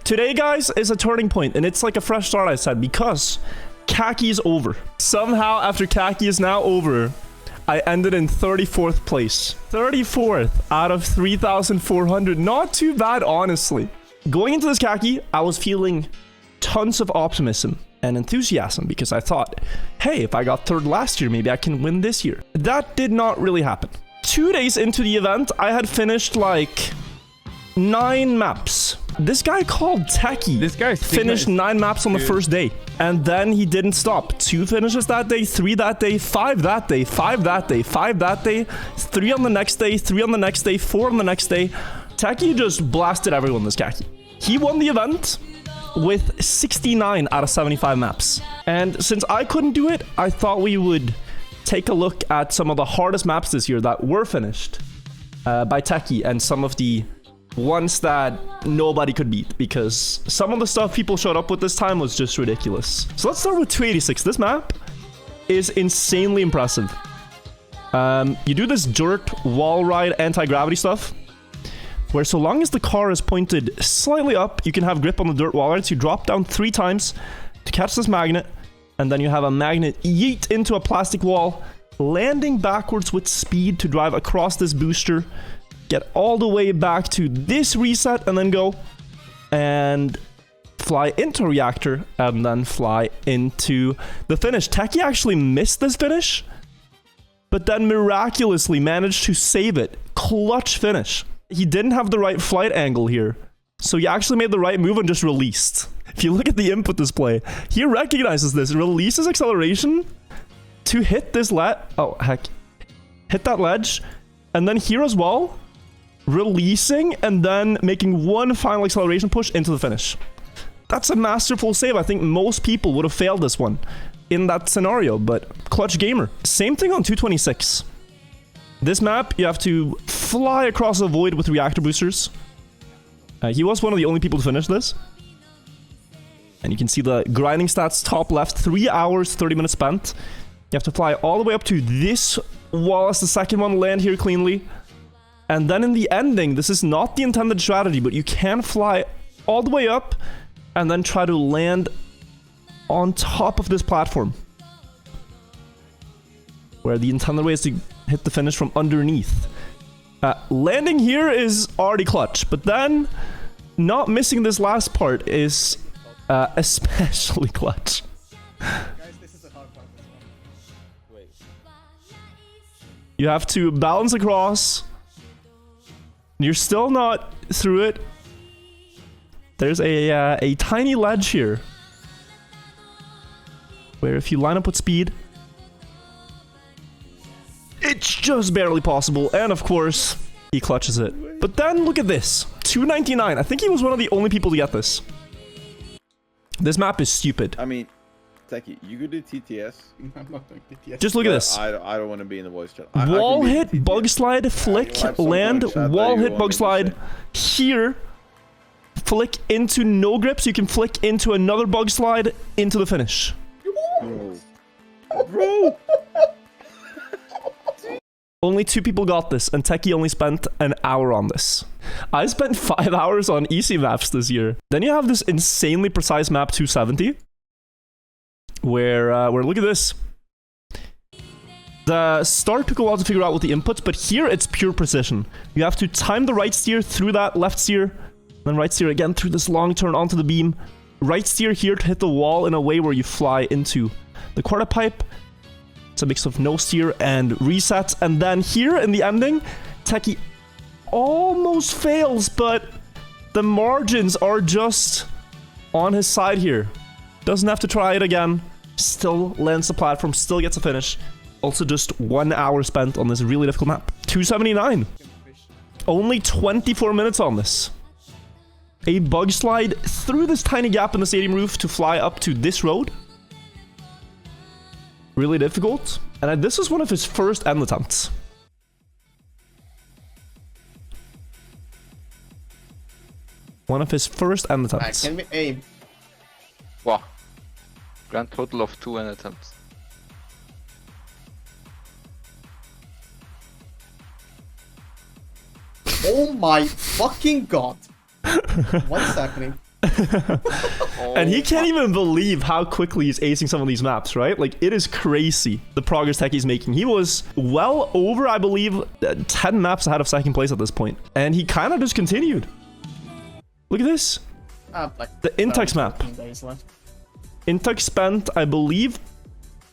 Today, guys, is a turning point, and it's like a fresh start, I said, because Kacky is over. Somehow, after Kacky is now over, I ended in 34th place. 34th out of 3,400. Not too bad, honestly. Going into this Kacky, I was feeling tons of optimism and enthusiasm because I thought, hey, if I got third last year, maybe I can win this year. That did not really happen. 2 days into the event, I had finished like 9 maps. This guy called Kacky finished 9 maps on the first day. And then he didn't stop. 2 finishes that day, 3 that day, 5 that day, 5 that day, 5 that day, 3 on the next day, 3 on the next day, 4 on the next day. Kacky just blasted everyone this Kacky. He won the event with 69 out of 75 maps. And since I couldn't do it, I thought we would take a look at some of the hardest maps this year that were finished by Kacky and some of the ones that nobody could beat, because some of the stuff people showed up with this time was just ridiculous. So let's start with 286. This map is insanely impressive. You do this dirt wall ride anti-gravity stuff, where so long as the car is pointed slightly up, you can have grip on the dirt wall rides. You drop down 3 times to catch this magnet, and then you have a magnet yeet into a plastic wall, landing backwards with speed to drive across this booster, get all the way back to this reset, and then go and fly into a reactor, and then fly into the finish. Kacky actually missed this finish, but then miraculously managed to save it. Clutch finish. He didn't have the right flight angle here, so he actually made the right move and just released. If you look at the input display, he recognizes this, releases acceleration to hit this hit that ledge, and then here as well, releasing and then making one final acceleration push into the finish. That's a masterful save. I think most people would have failed this one in that scenario, but clutch gamer. Same thing on 226. This map, you have to fly across a void with reactor boosters. He was one of the only people to finish this. And you can see the grinding stats top left, 3 hours, 30 minutes spent. You have to fly all the way up to this wall as the second one, land here cleanly. And then in the ending, this is not the intended strategy, but you can fly all the way up and then try to land on top of this platform, where the intended way is to hit the finish from underneath. Landing here is already clutch, but then not missing this last part is especially clutch. Guys, this is a hard part. Wait. You have to balance across. You're still not through it. There's a tiny ledge here, where if you line up with speed, it's just barely possible. And of course, he clutches it. But then look at this. 299. I think he was one of the only people to get this. This map is stupid. I mean, Kacky, you could do TTS. I'm not doing TTS. Just look at this. I don't want to be in the voice chat. Wall hit, bug slide, flick, land, wall hit, bug slide. Here, flick into no grip, so you can flick into another bug slide into the finish. Bro! Only 2 people got this, and Kacky only spent an hour on this. I spent 5 hours on easy maps this year. Then you have this insanely precise map 270, where look at this. The start took a while to figure out with the inputs, but here it's pure precision. You have to time the right steer through that left steer, then right steer again through this long turn onto the beam. Right steer here to hit the wall in a way where you fly into the quarter pipe. It's a mix of no steer and resets. And then here in the ending, Kacky almost fails, but the margins are just on his side here. Doesn't have to try it again. Still lands the platform, still gets a finish. Also just 1 hour spent on this really difficult map. 279. Only 24 minutes on this. A bug slide through this tiny gap in the stadium roof to fly up to this road. Really difficult. And this was one of his first end attempts. One of his first end attempts. Can we aim? Wow. Grand total of 2 end attempts. Oh my fucking god. What's happening? And he can't even believe how quickly he's acing some of these maps, right? Like, it is crazy, the progress Techie's making. He was well over, I believe, 10 maps ahead of second place at this point. And he kind of just continued. Look at this. Like The Intex map. days left. Intex spent, I believe,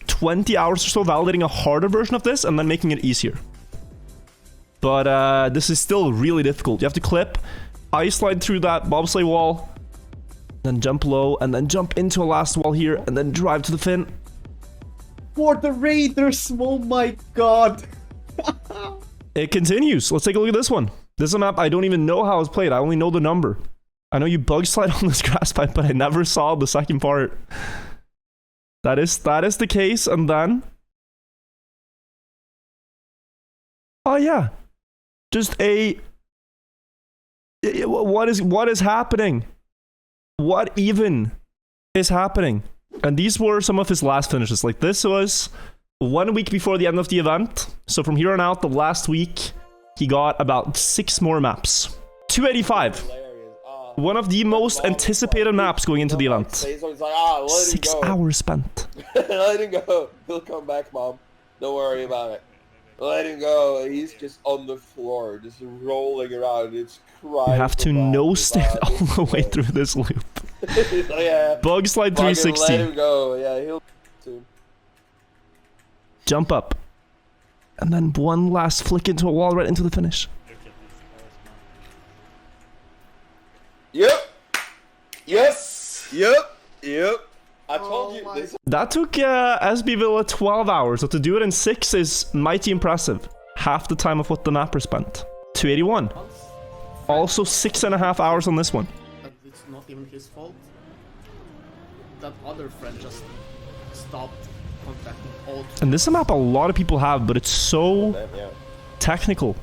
20 hours or so validating a harder version of this and then making it easier. But this is still really difficult. You have to clip, ice slide through that bobsleigh wall, then jump low, and then jump into a last wall here, and then drive to the fin. For the Raiders, oh my god. It continues. Let's take a look at this one. This is a map I don't even know how it's played. I only know the number. I know you bug slide on this grass pipe, but I never saw the second part. That is the case, and then... Oh yeah. Just a... What is happening? What even is happening? And these were some of his last finishes. Like, this was 1 week before the end of the event. So from here on out, the last week, he got about 6 more maps. 285. One of the most anticipated maps going into the event. 6 hours spent. Let him go. He'll come back, Mom. Don't worry about it. Let him go. He's just on the floor, just rolling around. It's crying. You have to no stand all the way through this loop. Yeah. Bug slide 360. Let him go. Yeah, he'll soon. Jump up. And then one last flick into a wall right into the finish. Yep. Yes. Yep. I told you this. That took SB Villa 12 hours, so to do it in 6 is mighty impressive. Half the time of what the mapper spent. 281. Also 6.5 hours on this one. But it's not even his fault. That other friend just stopped contacting all. And this is a map a lot of people have, but it's so Yeah. technical.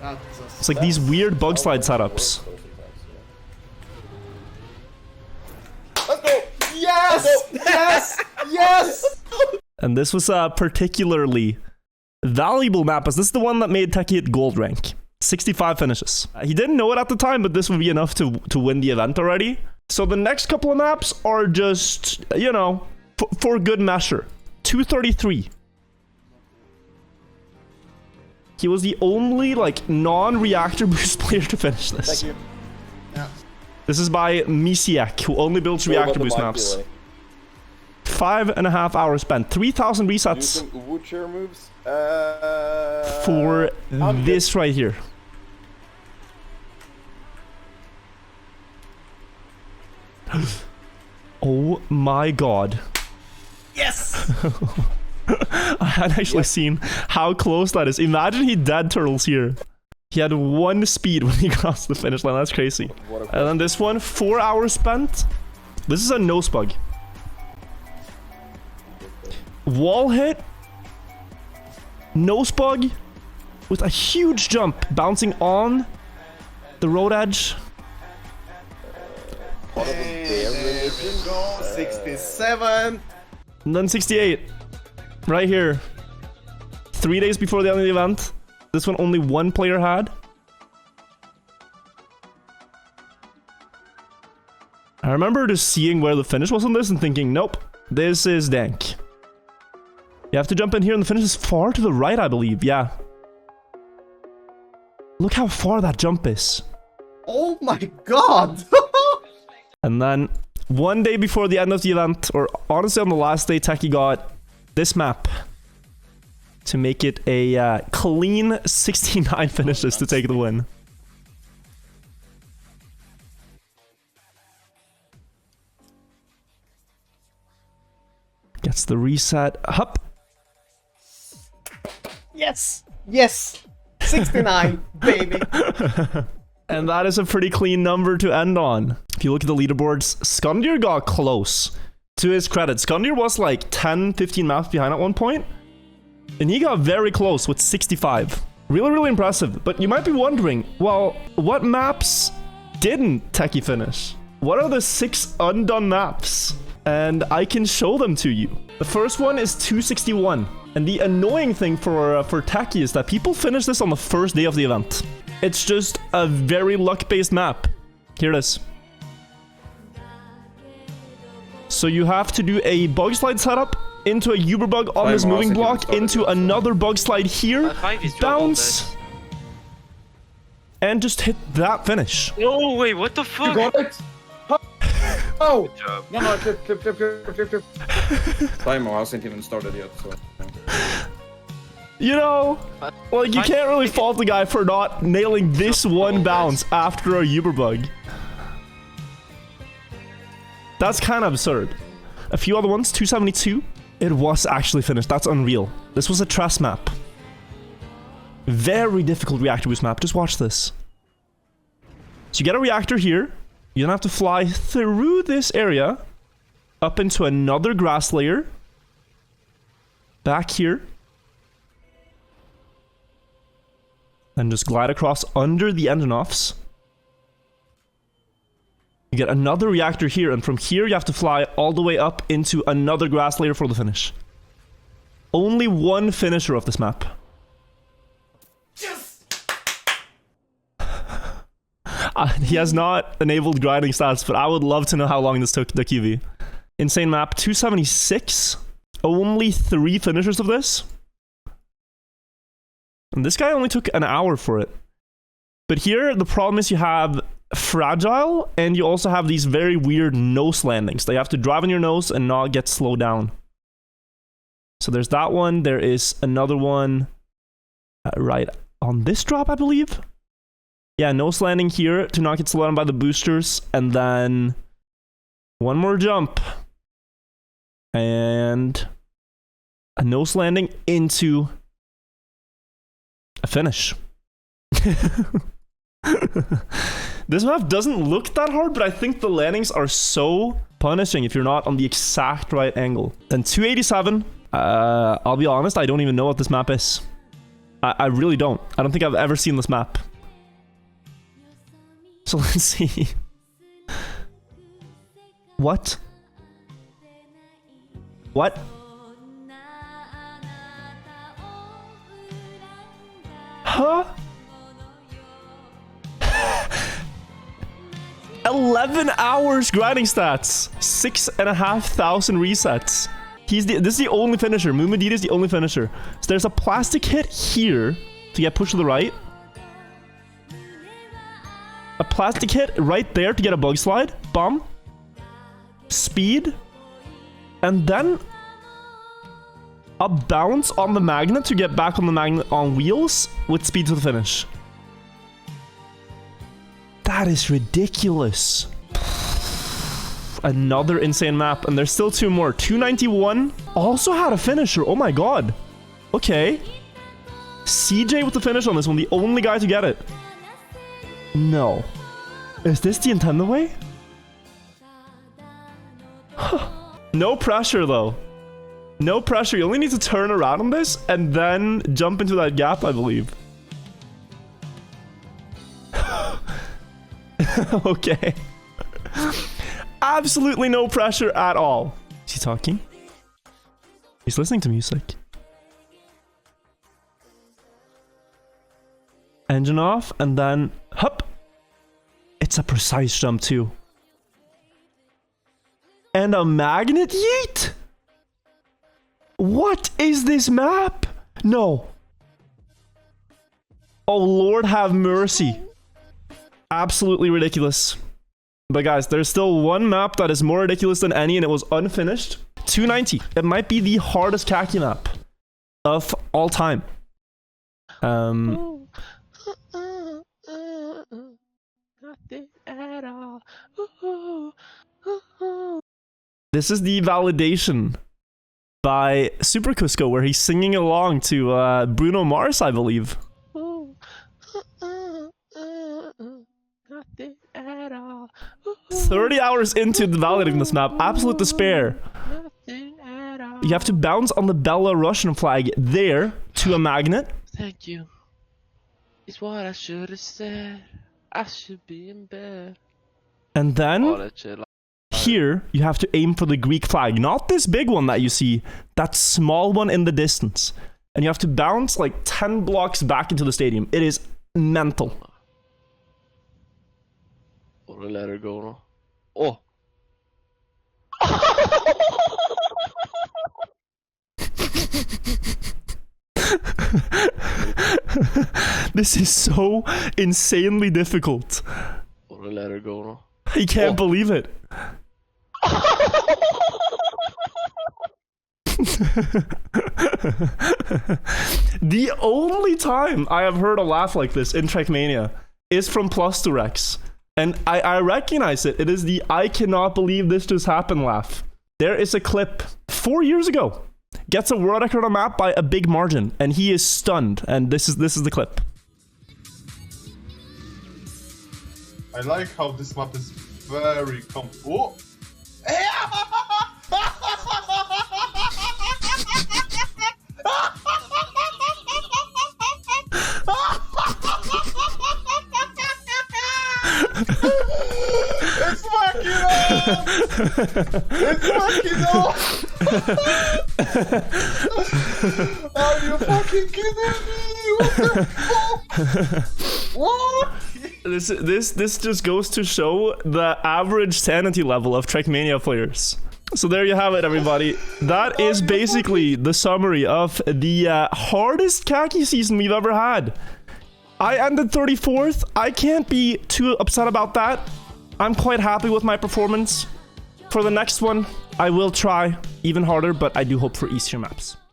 That's just... It's like these weird bug slide setups. Let's go. Yes! Yes! Yes! And this was a particularly valuable map, as this is the one that made Techie hit gold rank. 65 finishes. He didn't know it at the time, but this would be enough to win the event already. So the next couple of maps are just, you know, for good measure. 233. He was the only, like, non-reactor boost player to finish this. Thank you. Yeah. This is by Misiak, who only builds reactor boost maps. 5.5 hours spent. 3,000 Do resets some Wirtual moves. for I'm this right here. Oh my god. Yes! I hadn't actually seen how close that is. Imagine he dead turtles here. He had 1 speed when he crossed the finish line. That's crazy. And then this one, 4 hours spent. This is a nose bug. Wall hit. Nose bug. With a huge jump. Bouncing on the road edge. There we go. 67. And then 68. Right here. 3 days before the end of the event. This one only 1 player had. I remember just seeing where the finish was on this and thinking, nope, this is dank. You have to jump in here and the finish is far to the right, I believe. Yeah. Look how far that jump is. Oh my god! And then 1 day before the end of the event, or honestly on the last day, Techie got this map to make it a clean 69 finishes to take the win. Gets the reset. Hup. Yes! Yes! 69, baby! And that is a pretty clean number to end on. If you look at the leaderboards, Skundir got close. To his credit, Skundir was like 10, 15 maps behind at one point. And he got very close with 65. Really, really impressive. But you might be wondering, well, what maps didn't Techie finish? What are the 6 undone maps? And I can show them to you. The first one is 261. And the annoying thing for Techie is that people finish this on the first day of the event. It's just a very luck-based map. Here it is. So you have to do a bug slide setup into a Uber bug on this moving block, into another bug slide here, bounce, and just hit that finish. No way, what the fuck? You got it? Oh! Good job. No, clip. Timer hasn't even started yet, so. You know, like you can't really fault the guy for not nailing this one bounce after a Uber bug. That's kind of absurd. A few other ones, 272. It was actually finished. That's unreal. This was a trust map. Very difficult reactor boost map. Just watch this. So you get a reactor here. You then have to fly through this area, up into another grass layer, back here, and just glide across under the engine offs. You get another reactor here, and from here you have to fly all the way up into another grass layer for the finish. Only one finisher of this map. He has not enabled grinding stats, but I would love to know how long this took the QV. Insane map, 276. Only 3 finishers of this. And this guy only took an hour for it. But here, the problem is you have fragile, and you also have these very weird nose landings. They have to drive on your nose and not get slowed down. So there's that one. There is another one right on this drop, I believe. Yeah, nose landing here to not get slowed down by the boosters. And then one more jump. And a nose landing into a finish. This map doesn't look that hard, but I think the landings are so punishing if you're not on the exact right angle. Then 287. I'll be honest, I don't even know what this map is. I really don't. I don't think I've ever seen this map. So let's see. What? What? Huh? 11 hours grinding stats. 6,500 resets. This is the only finisher. Mumadita is the only finisher. So there's a plastic hit here to get pushed to the right. A plastic hit right there to get a bug slide. Bomb. Speed. And then a bounce on the magnet to get back on the magnet on wheels with speed to the finish. That is ridiculous. Another insane map, and there's still 2 more. 291 also had a finisher. Oh my god. Okay. CJ with the finish on this one, the only guy to get it. No. Is this the Nintendo way? No pressure though. No pressure. You only need to turn around on this and then jump into that gap, I believe. Okay. Absolutely no pressure at all. Is he talking? He's listening to music. Engine off, and then hup. It's a precise jump too. And a magnet yeet? What is this map? No. Oh Lord have mercy. Absolutely ridiculous. But guys, there's still one map that is more ridiculous than any, and it was unfinished. 290. It might be the hardest Kacky map of all time. This is the validation by Super Cusco, where he's singing along to Bruno Mars, I believe. 30 hours into validating this map, absolute despair. You have to bounce on the Belarusian flag there to a magnet. Thank you. It's what I should have said. I should be in bed. And then here you have to aim for the Greek flag, not this big one that you see, that small one in the distance. And you have to bounce like 10 blocks back into the stadium. It is mental. Let her go now. Oh. This is so insanely difficult. Or let her go now. I can't believe it. The only time I have heard a laugh like this in Trackmania is from Plus to Rex. And I recognize it. It is the I cannot believe this just happened laugh. There is a clip 4 years ago. Gets a world record on map by a big margin. And he is stunned. And this is the clip. I like how this map is very oh! It's working out! It's working out! Are you fucking kidding me? What the fuck? What? This just goes to show the average sanity level of Trackmania players. So there you have it, everybody. That is basically the summary of the hardest Kacky season we've ever had. I ended 34th. I can't be too upset about that. I'm quite happy with my performance. For the next one, I will try even harder, but I do hope for easier maps.